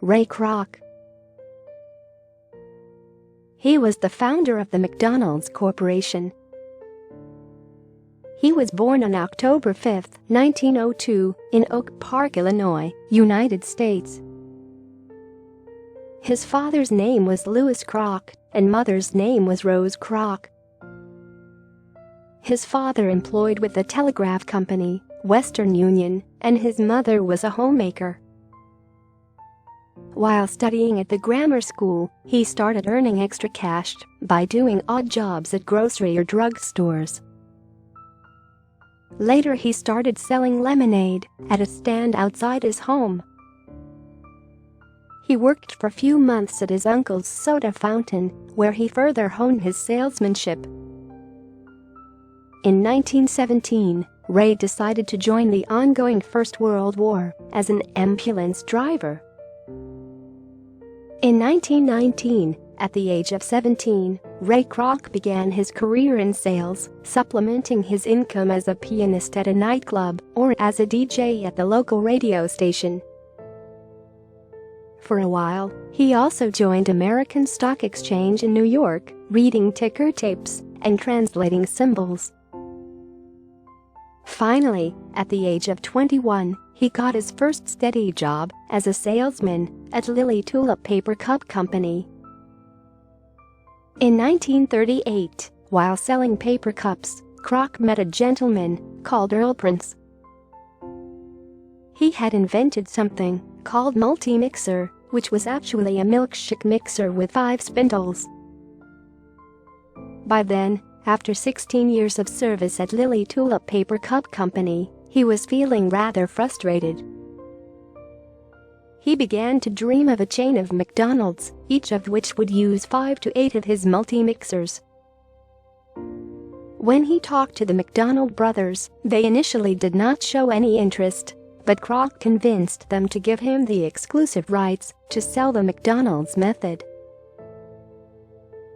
Ray Kroc. He was the founder of the McDonald's Corporation. He was born on October 5, 1902, in Oak Park, Illinois, United States. His father's name was Louis Kroc, and mother's name was Rose Kroc. His father employed with the telegraph company, Western Union, and his mother was a homemaker. While studying at the grammar school, he started earning extra cash by doing odd jobs at grocery or drug stores. Later he started selling lemonade at a stand outside his home. He worked for a few months at his uncle's soda fountain, where he further honed his salesmanship. In 1917, Ray decided to join the ongoing First World War as an ambulance driver. In 1919, at the age of 17, Ray Kroc began his career in sales, supplementing his income as a pianist at a nightclub or as a DJ at the local radio station. For a while, he also joined American Stock Exchange in New York, reading ticker tapes and translating symbols. Finally, at the age of 21, he got his first steady job as a salesman at Tulip Paper Cup Company. In 1938, while selling paper cups, Kroc met a gentleman called Earl Prince. He had invented something called multi-mixer, which was actually a milkshake mixer with 5 spindles. By then, after 16 years of service at Tulip Paper Cup Company, he was feeling rather frustrated. He began to dream of a chain of McDonald's, each of which would use 5 to 8 of his multi-mixers. When he talked to the McDonald brothers, they initially did not show any interest, but Kroc convinced them to give him the exclusive rights to sell the McDonald's method.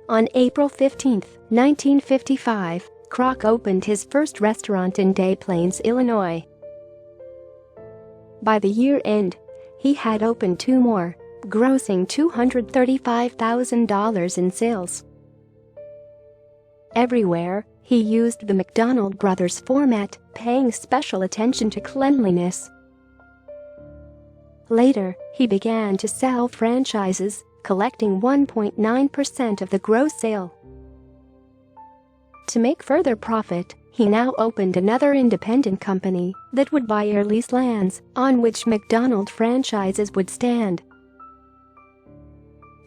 On April 15, 1955, Kroc opened his first restaurant in Des Plaines, Illinois. By the year end, he had opened 2 more, grossing $235,000 in sales. Everywhere, he used the McDonald brothers format, paying special attention to cleanliness. Later, he began to sell franchises, collecting 1.9% of the gross sale. To make further profit, he now opened another independent company that would buy or lease lands on which McDonald franchises would stand.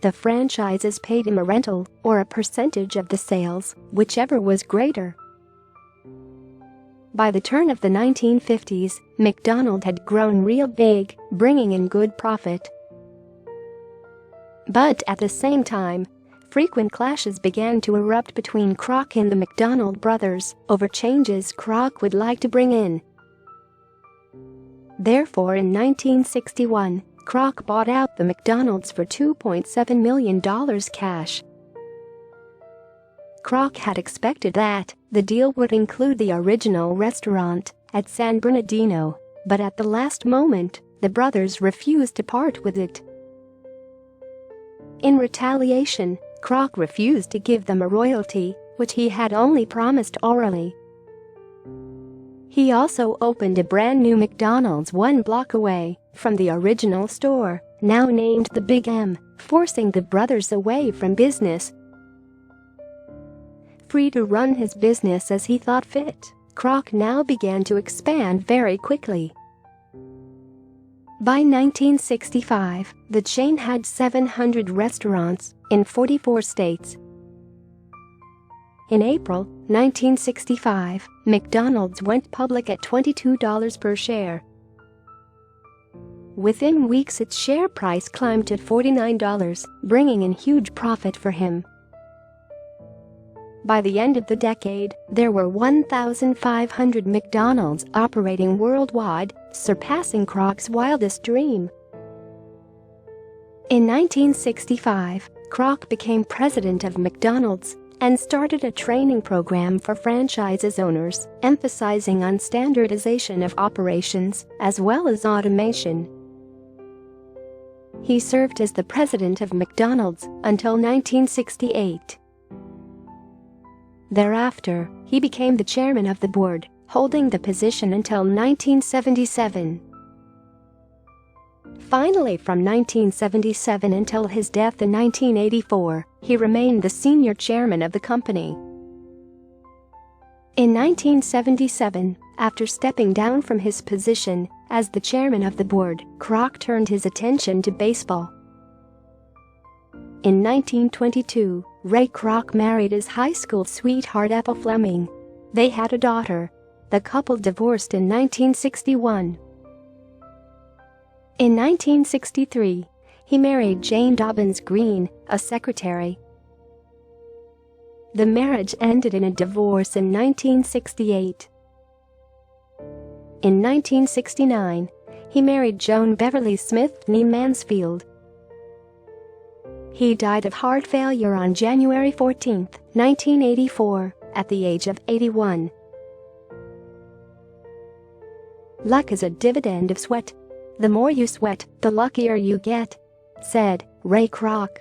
The franchises paid him a rental or a percentage of the sales, whichever was greater. By the turn of the 1950s, McDonald had grown real big, bringing in good profit. But at the same time, frequent clashes began to erupt between Kroc and the McDonald brothers over changes Kroc would like to bring in. Therefore, in 1961, Kroc bought out the McDonald's for $2.7 million cash. Kroc had expected that the deal would include the original restaurant at San Bernardino, but at the last moment, the brothers refused to part with it. In retaliation, Kroc refused to give them a royalty, which he had only promised orally. He also opened a brand new McDonald's 1 block away from the original store, now named the Big M, forcing the brothers away from business. Free to run his business as he thought fit, Kroc now began to expand very quickly. By 1965, the chain had 700 restaurants in 44 states. In April 1965, McDonald's went public at $22 per share. Within weeks, its share price climbed to $49, bringing in huge profit for him. By the end of the decade, there were 1,500 McDonald's operating worldwide, surpassing Kroc's wildest dream. In 1965, Kroc became president of McDonald's and started a training program for franchise owners, emphasizing on standardization of operations as well as automation. He served as the president of McDonald's until 1968. Thereafter, he became the chairman of the board, holding the position until 1977. Finally, from 1977 until his death in 1984, he remained the senior chairman of the company. In 1977, after stepping down from his position as the chairman of the board, Kroc turned his attention to baseball. In 1922, Ray Kroc married his high school sweetheart Ethel Fleming. They had a daughter. The couple divorced in 1961. In 1963, he married Jane Dobbins Green, a secretary. The marriage ended in a divorce in 1968. In 1969, he married Joan Beverly Smith née Mansfield. He died of heart failure on January 14, 1984, at the age of 81. Luck is a dividend of sweat. The more you sweat, the luckier you get, said Ray Kroc.